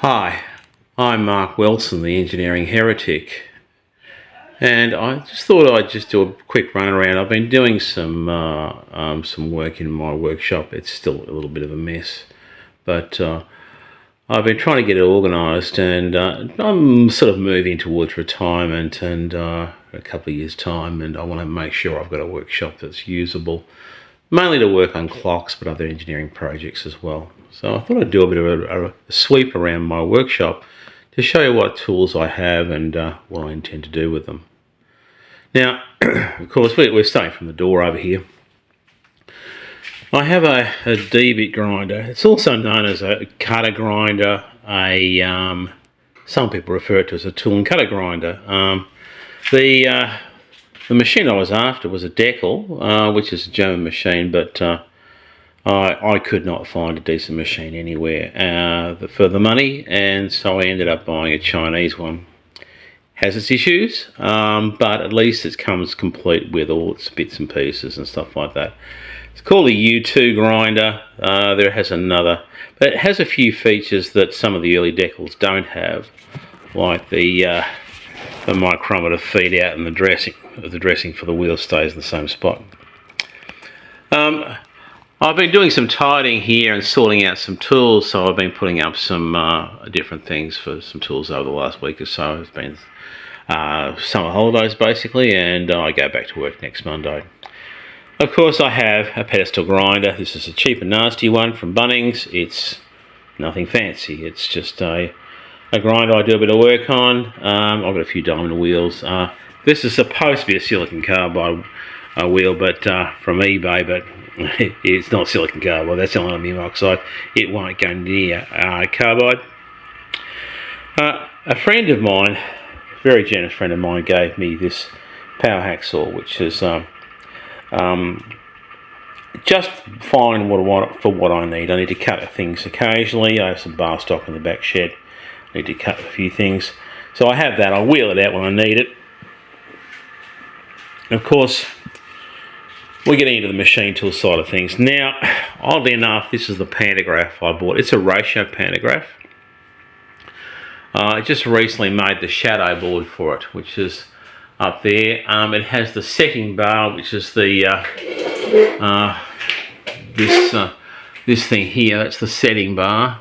Hi, I'm Mark Wilson, the engineering heretic, and I just thought I'd just do a quick run around. I've been doing some work in my workshop. It's still a little bit of a mess, but I've been trying to get it organised, and I'm sort of moving towards retirement and a couple of years' time, and I want to make sure I've got a workshop that's usable, mainly to work on clocks, but other engineering projects as well. So I thought I'd do a bit of a sweep around my workshop to show you what tools I have and what I intend to do with them. Now, of course, we're starting from the door over here. I have a D-bit grinder. It's also known as a cutter grinder. Some people refer to it as a tool and cutter grinder. The machine I was after was a Deckel, which is a German machine, but I could not find a decent machine anywhere for the money, and so I ended up buying a Chinese one. Has its issues, but at least it comes complete with all its bits and pieces and stuff like that. It's called a U2 grinder. There has another, but it has a few features that some of the early Deckels don't have, like the micrometer feed out and the dressing for the wheel stays in the same spot. I've been doing some tidying here and sorting out some tools, so I've been putting up some different things for some tools over the last week or so. It's been summer holidays basically, and I go back to work next Monday. Of course, I have a pedestal grinder. This is a cheap and nasty one from Bunnings. It's nothing fancy. It's just a grinder I do a bit of work on. I've got a few diamond wheels. This is supposed to be a silicon carbide wheel, but from eBay, but it's not silicon carbide, that's aluminium oxide. It won't go near carbide. A friend of mine, a very generous friend of mine, gave me this power hacksaw, which is just fine for what I need. I need to cut things occasionally. I have some bar stock in the back shed. I need to cut a few things. So I have that. I wheel it out when I need it. Of course, we're getting into the machine tool side of things. Now, oddly enough, this is the pantograph I bought. It's a ratio pantograph. I just recently made the shadow board for it, which is up there. It has the setting bar, which is the this thing here. That's the setting bar.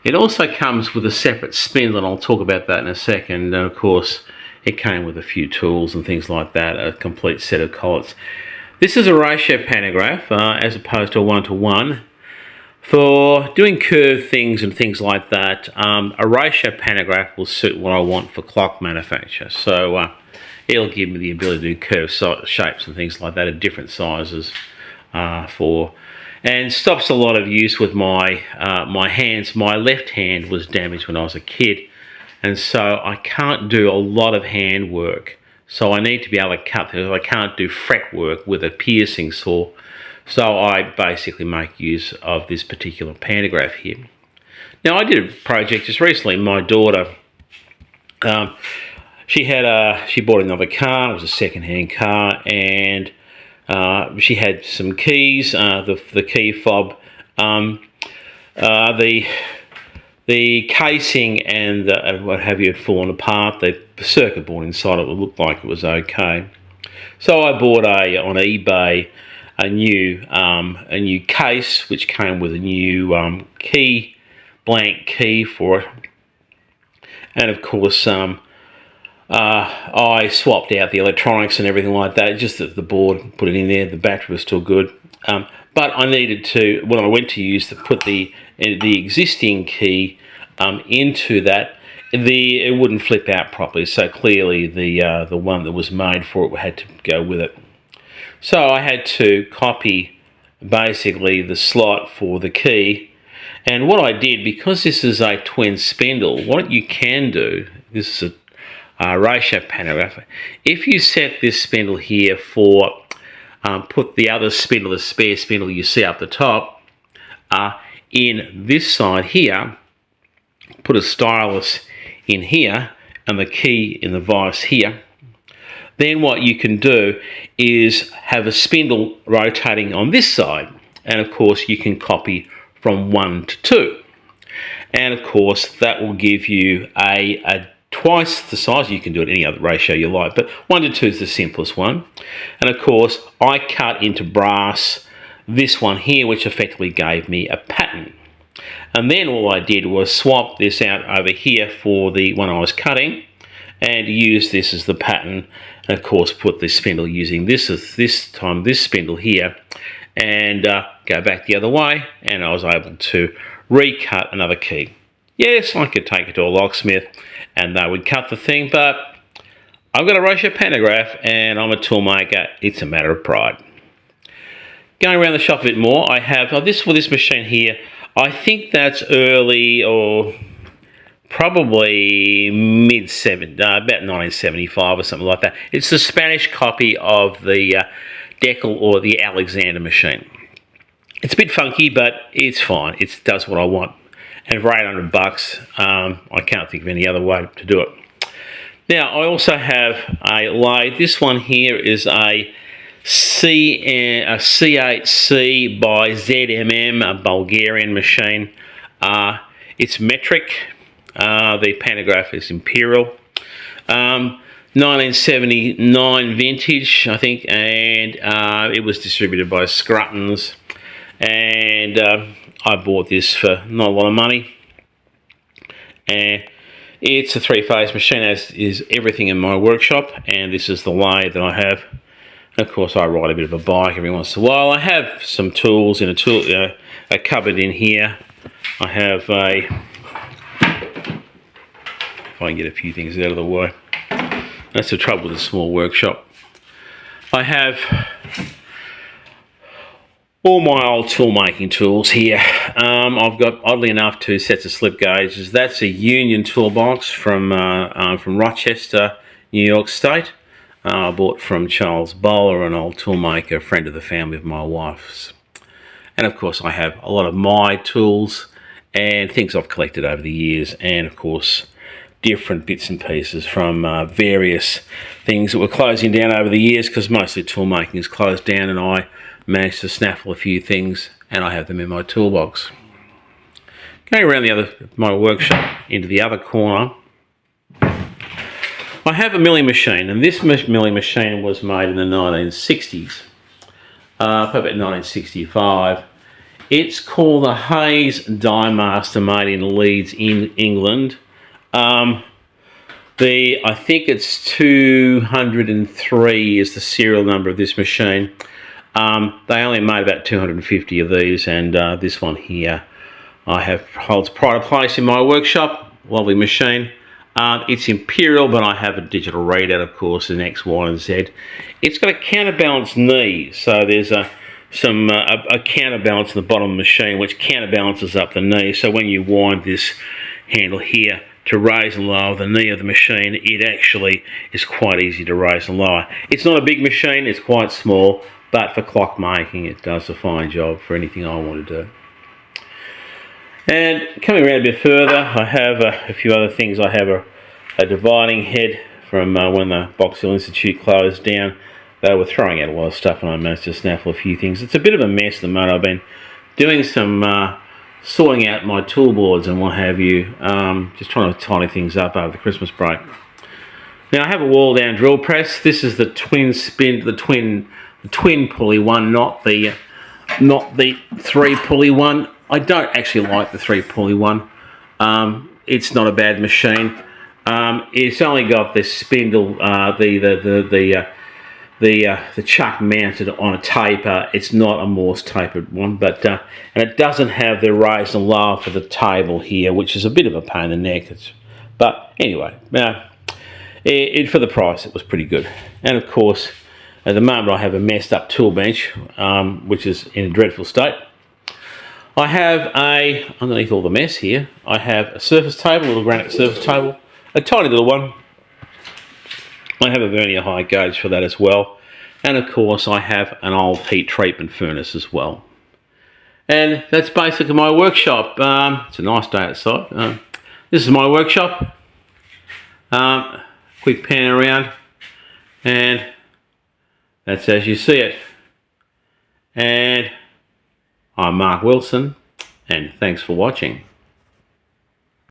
It also comes with a separate spindle, and I'll talk about that in a second. And of course, it came with a few tools and things like that, a complete set of collets. This is a ratio pantograph as opposed to a 1-to-1. For doing curved things and things like that, a ratio pantograph will suit what I want for clock manufacture. So it'll give me the ability to do curved shapes and things like that of different sizes and stops a lot of use with my hands. My left hand was damaged when I was a kid, and so I can't do a lot of hand work. So I need to be able to cut things. I can't do fret work with a piercing saw. So I basically make use of this particular pantograph here. Now, I did a project just recently. My daughter, she bought another car. It was a second-hand car, and she had some keys, the key fob, the casing and what have you had fallen apart. The circuit board inside it looked like it was okay. So I bought on eBay a new case, which came with a new blank key for it, and of course I swapped out the electronics and everything like that. Just the board, put it in there. The battery was still good, but I needed to, when I went to use to put the existing key into that, it wouldn't flip out properly. So clearly the one that was made for it had to go with it. So I had to copy basically the slot for the key. And what I did, because this is a twin spindle, what you can do, this is a ratio pantograph, if you set this spindle here for, put the other spindle, the spare spindle you see up the top, in this side here, put a stylus in here, and the key in the vise here, then what you can do is have a spindle rotating on this side, and of course you can copy from 1 to 2. And of course, that will give you a twice the size. You can do it any other ratio you like, but 1 to 2 is the simplest one. And of course, I cut into brass this one here, which effectively gave me a pattern. And then all I did was swap this out over here for the one I was cutting and use this as the pattern, and of course put the spindle using this spindle here, and go back the other way, and I was able to recut another key. Yes, I could take it to a locksmith and they would cut the thing, but I've got a ratio pantograph and I'm a tool maker. It's a matter of pride. Going around the shop a bit more, I have this machine here. I think that's early, or probably about 1975 or something like that. It's the Spanish copy of the Deckel or the Alexander machine. It's a bit funky, but it's fine. It does what I want. And for $800, I can't think of any other way to do it. Now, I also have a lathe. This one here is a C8C by ZMM, a Bulgarian machine. It's metric. The pantograph is Imperial. 1979 vintage, I think, and it was distributed by Scruttons. And I bought this for not a lot of money. And it's a 3-phase machine, as is everything in my workshop. And this is the lathe that I have. Of course, I ride a bit of a bike every once in a while. I have some tools in a cupboard in here. I have if I can get a few things out of the way. That's the trouble with a small workshop. I have all my old tool making tools here. I've got, oddly enough, 2 sets of slip gauges. That's a Union toolbox from Rochester, New York State. I bought from Charles Bowler, an old toolmaker, a friend of the family of my wife's. And of course I have a lot of my tools and things I've collected over the years, and of course different bits and pieces from various things that were closing down over the years, because mostly toolmaking is closed down, and I managed to snaffle a few things and I have them in my toolbox. Going around my workshop into the other corner, I have a milling machine, and this milling machine was made in the 1960s, probably about 1965. It's called the Hayes Die Master, made in Leeds, in England. I think it's 203 is the serial number of this machine. They only made about 250 of these, and this one here holds pride of place in my workshop. Lovely machine. It's Imperial, but I have a digital readout, of course, in X, Y, and Z. It's got a counterbalance knee, so there's a counterbalance in the bottom of the machine, which counterbalances up the knee. So when you wind this handle here to raise and lower the knee of the machine, it actually is quite easy to raise and lower. It's not a big machine, it's quite small, but for clock making it does a fine job for anything I want to do. And coming around a bit further, I have a few other things. I have a dividing head from when the Box Hill Institute closed down. They were throwing out a lot of stuff, and I managed to snaffle a few things. It's a bit of a mess at the moment. I've been doing some sorting out my toolboards and what have you, just trying to tidy things up over the Christmas break. Now I have a wall down drill press. This is the twin pulley one, not the 3 pulley one. I don't actually like the 3 pulley one. It's not a bad machine. It's only got this spindle, the chuck mounted on a taper. It's not a Morse tapered one, but and it doesn't have the raise and lower for the table here, which is a bit of a pain in the neck. But anyway, for the price, it was pretty good. And of course, at the moment, I have a messed up tool bench, which is in a dreadful state. I have underneath all the mess here, I have a surface table, a little granite surface table, a tiny little one. I have a vernier height gauge for that as well. And of course, I have an old heat treatment furnace as well. And that's basically my workshop. It's a nice day outside. This is my workshop. Quick pan around. And that's as you see it. And I'm Mark Wilson, and thanks for watching.